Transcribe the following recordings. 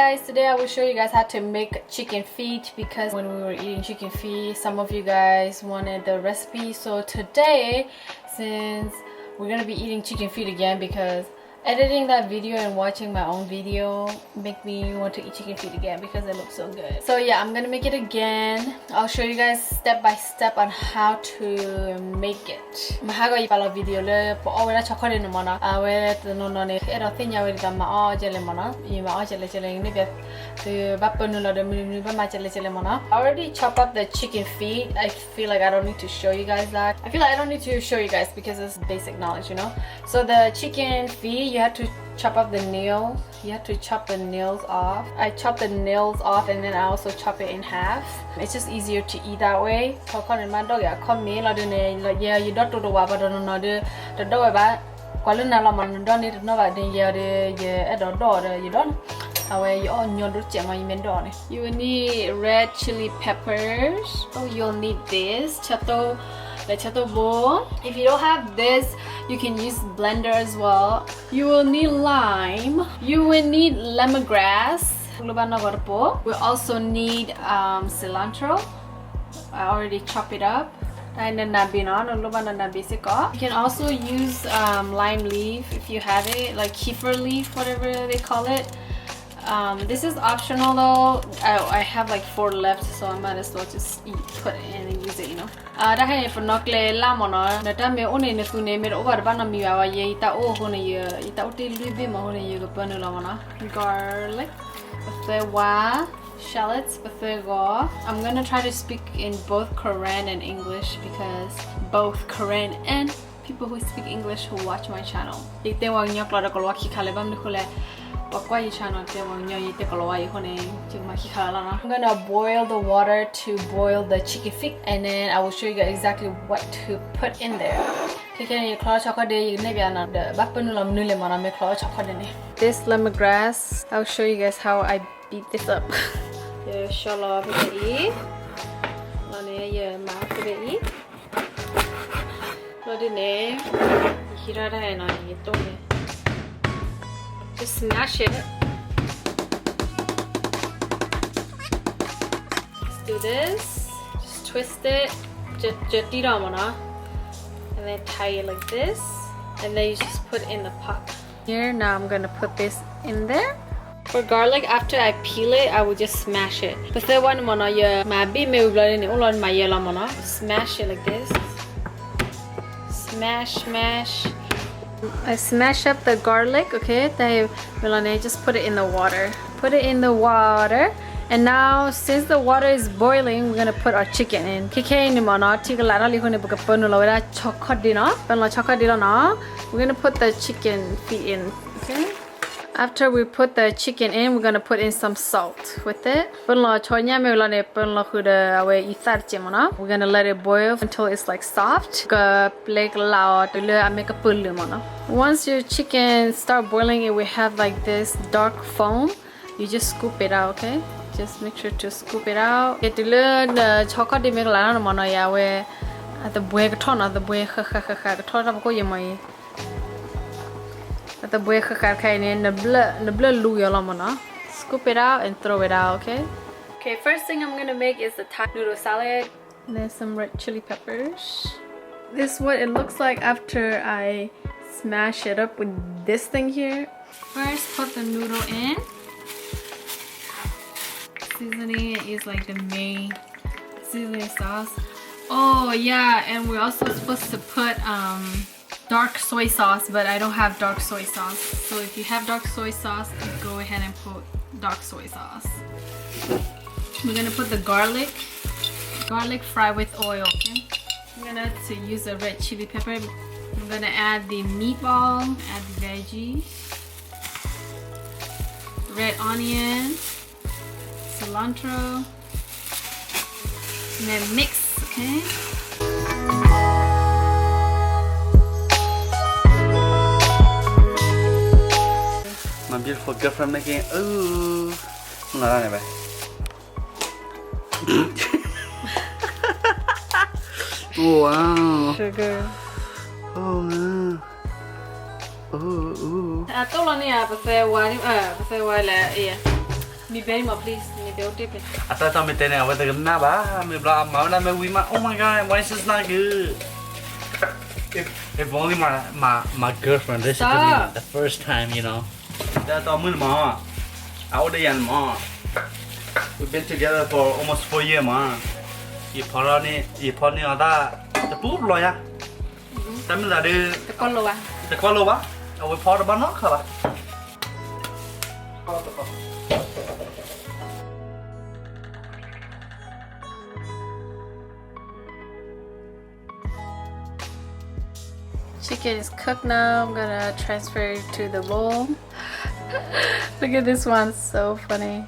guys, today I will show you guys how to make chicken feet because when we were eating chicken feet, some of you guys wanted the recipe. So today, since we're gonna be eating chicken feet again because editing that video and watching my own video make me want to eat chicken feet again because it looks so good. So yeah, I'm gonna make it again. I'll show you guys step by step on how to make it. Mahago ipalo video le po awera chocolate no mana awera no no ne era tinya we da ma jele mana ima jele ni be to baponu lo de mi ba ma jele mana. I already chop up the chicken feet. I feel like I don't need to show you guys that. I feel like I don't need to show you guys because it's basic knowledge, you know. So the chicken feet, you have to chop up the nail. You have to chop the nails off. I chop the nails off and then I also chop it in half. It's just easier to eat that way. Yeah, you don't do the waba don't know the dog about Qualina don't need to know about the yeah, you don't. Away you on your you will need red chili peppers. Oh, you'll need this chato bowl. If you don't have this, you can use blender as well. You will need lime. You will need lemongrass. We also need cilantro. I already chopped it up. And then you can also use lime leaf if you have it, like kefir leaf, whatever they call it. This is optional though. I have like 4 left, so I might as well just put it in and use it, you know. For nokle lamona, the time only in the name it over banamia, yeta oh honey, ita utility mahoney, you go garlic, shallots, I'm gonna try to speak in both Korean and English because both Korean and people who speak English who watch my channel. I'm gonna boil the water to boil the chicken feet and then I will show you guys exactly what to put in there. This lemongrass, I'll show you guys how I beat this up. Just smash it. Let's do this. Just twist it. And then tie it like this. And then you just put it in the pot. Here, now I'm gonna put this in there. For garlic, after I peel it, I will just smash it. But the one smash it like this. Smash. I smash up the garlic, okay? Just put it in the water. Put it in the water. And now, since the water is boiling, we're gonna put our chicken in. We're gonna put the chicken feet in, okay? After we put the chicken in, we're gonna put in some salt with it. We're gonna let it boil until it's like soft. Once your chicken start boiling, it will have like this dark foam. You just scoop it out, okay? Just make sure to scoop it out. Scoop it out and throw it out, okay? Okay, first thing I'm gonna make is the Thai noodle salad. And then some red chili peppers. This is what it looks like after I smash it up with this thing here. First, put the noodle in. Seasoning is like the main seasoning sauce. Oh yeah, and we're also supposed to put dark soy sauce, but I don't have dark soy sauce. So if you have dark soy sauce, go ahead and put dark soy sauce. We're gonna put the garlic fry with oil, okay? I'm gonna use the red chili pepper. I'm gonna add the meatball, add the veggies, red onion, cilantro, and then mix, okay? My beautiful girlfriend making ooh. Wow. Sugar. Oh wow. Ooh. Tolong ni apa saya wali la iya. me very much please me very tip I thought I'm telling you, what the na ba? Me blah, my we ma. Oh my god, why is this not good? If only my girlfriend listened to me the first time, you know. That's all my mom. I would have mom. We've been together for almost 4 years, man. You put on the poop lawyer. Tell me that the color wa the color ba? I will pour the banana color. chicken is cooked now. I'm gonna transfer it to the bowl. Look at this one, so funny.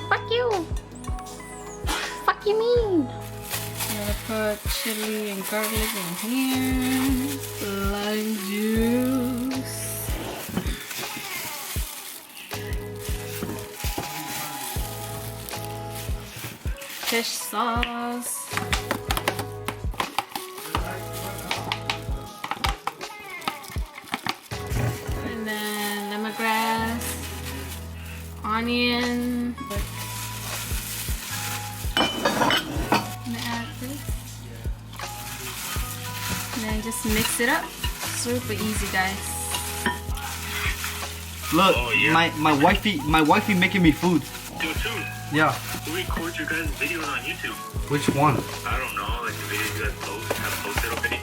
Fuck you. Fuck you mean. I'm gonna put chili and garlic in here. Lime juice. Fish sauce. And then lemongrass, onion. And then just mix it up. Super easy, guys. Look, Oh, yeah. my wifey making me food. Do too. Yeah. We record your guys' videos on YouTube. Which one? I don't know, like the videos you guys have posted already.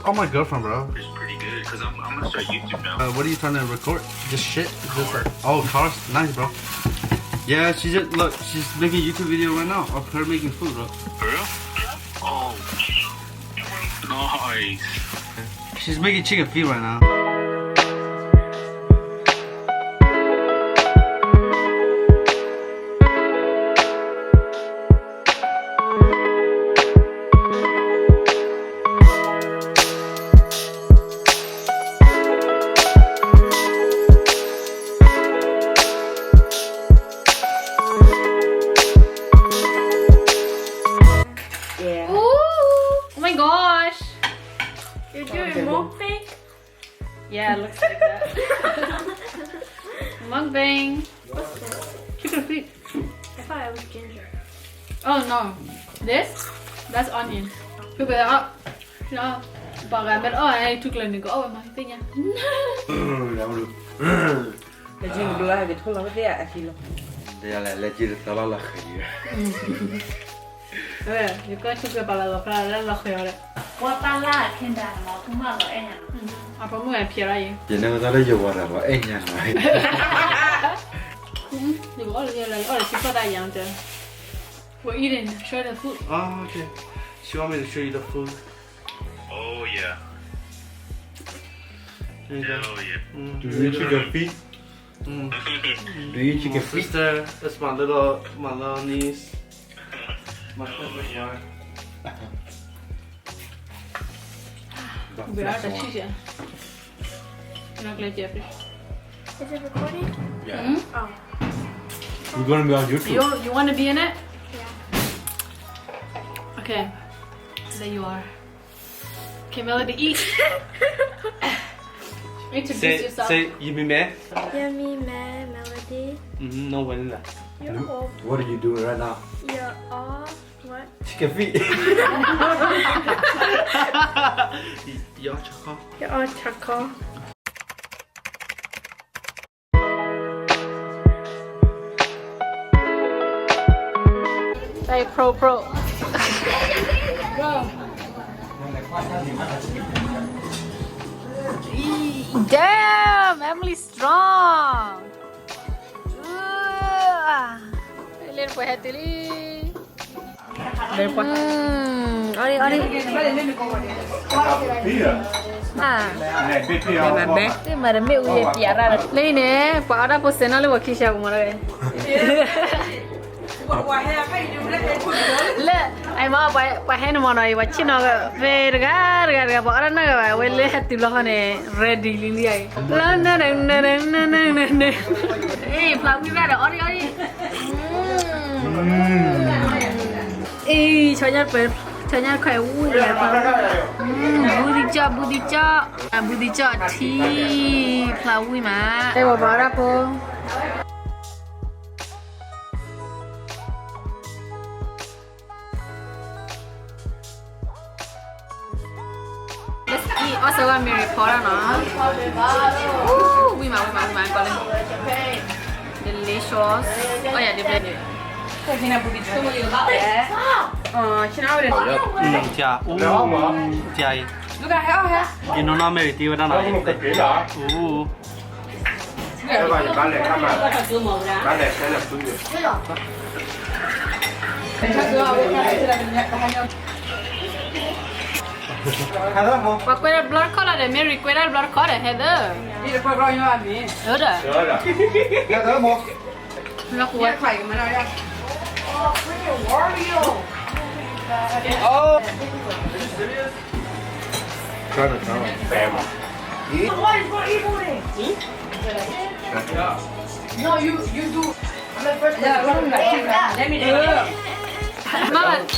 On my girlfriend, bro. It's pretty good because I'm gonna start YouTube now. What are you trying to record? Just shit. Just like, oh, cars, nice, bro. Yeah, she's making a YouTube video right now of her making food, bro. For real? Oh, nice. She's making chicken feet right now. Ooh! Oh my gosh! You're doing mukbang? Yeah, it looks like that. Mukbang. What's this? Chicken feet. I thought it was ginger. Oh no. This? That's onion. Cứ bây giờ nó bỏ ra bên ơi chụp lên có ôi mà cái nha. Legend dua hari tu lalu dia akilo. Dia là legit tala la khayir. Ê, you có chụp cái bà là là khơi rồi. 我搬啦，天哪，毛头毛了，哎呀！ À bà mua phe ra gì? Chị nói ta lấy vô rồi, bỏ anh nhà này. Thì bỏ là chỉ có đại dạng chứ. We're eating. Show the food. Oh, okay. She want me to show you the food. Oh yeah. There you go. Hell yeah. Do you eat chicken feet? Do you eat chicken feet? Sister, that's my little niece. My favorite one. Bữa đó là chi vậy? Nó lấy chép đi. Is it recording? Yeah. Oh. We're gonna be on YouTube. You want to be in it? Yeah. Okay. There you are. Okay, Melody, eat. Introduce yourself. Say, you be mad? Yummy man, Melody. No vanilla. You're all. What are you doing right now? You're all. What? Chicken feet. Yo, choco. You're all charcoal. Đây, pro. Damn, Emily's strong. Lên quay hết đi. Lên quay. Đi. À. Cái mà đâm miệng gì bịa ra. Lên nè, quả đó bớt nó lên vào khi sao cũng rồi. Lệ, ai mà bà hẹn mà nói bà chỉ nói về gà bỏ ra nó cái vậy lên hết từ lúc này ready lên đi ai. Ê, làm cái này đó đi. Ê, cho nhát khỏe vui vậy budi cho thì là vui mà. Đây bỏ ra cô. อีออสว่ามีรีพอร์ตนะวิ่งมาก่อนเลย delicious อ๋ออย่าดิบเลย Kaya na budi tu mo yung bate. Sinabi rin. Cha. Cha. Luka heo he. You know na me ti wa na. Các bạn bán lẻ các bạn. Bán lẻ sẽ là phương tiện. Qua quay blur color để Mary quay ra blur color hết đó. Đi được qua bao nhiêu anh nhỉ? Được rồi. Được rồi. Ra tới một. Nó Quay phải mà nói ra. Cho được nó bèo mà. Ya, belum enggak. Let me do.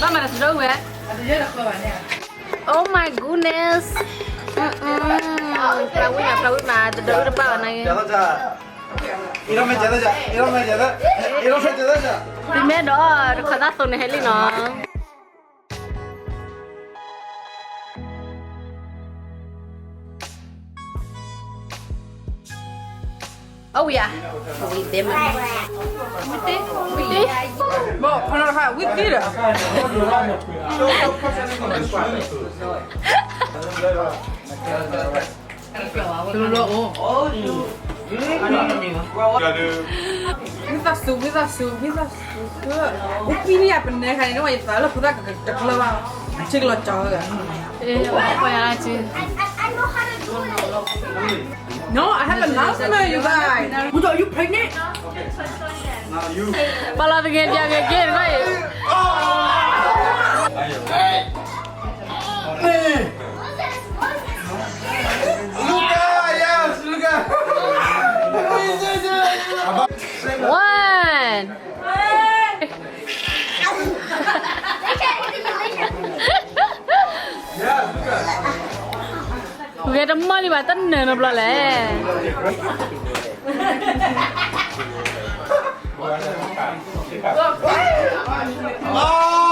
Mama đã đâu vậy? Ada je dah keluar ni. Oh my goodness. Prawit mà từ đâu được bao này. 자자자. 이러면 자자자. 이러면 자자. 이러면 자자자. Thì mẹ đó khó tác số này hết đi nó. Oh yeah. Wait them. Wait. Bo, kalau nak whip dia. Kita su. Upi ni apa ni? Kan ini wajib tahu. Kita keluar bang. Cik lo jauh kan? Apa yang lagi? No, I have announcement, you guys. Are you pregnant? Kalau begini dia gigit kau. 루카, yes, 루카. One. Gue demen di batan nih nabla le. 아!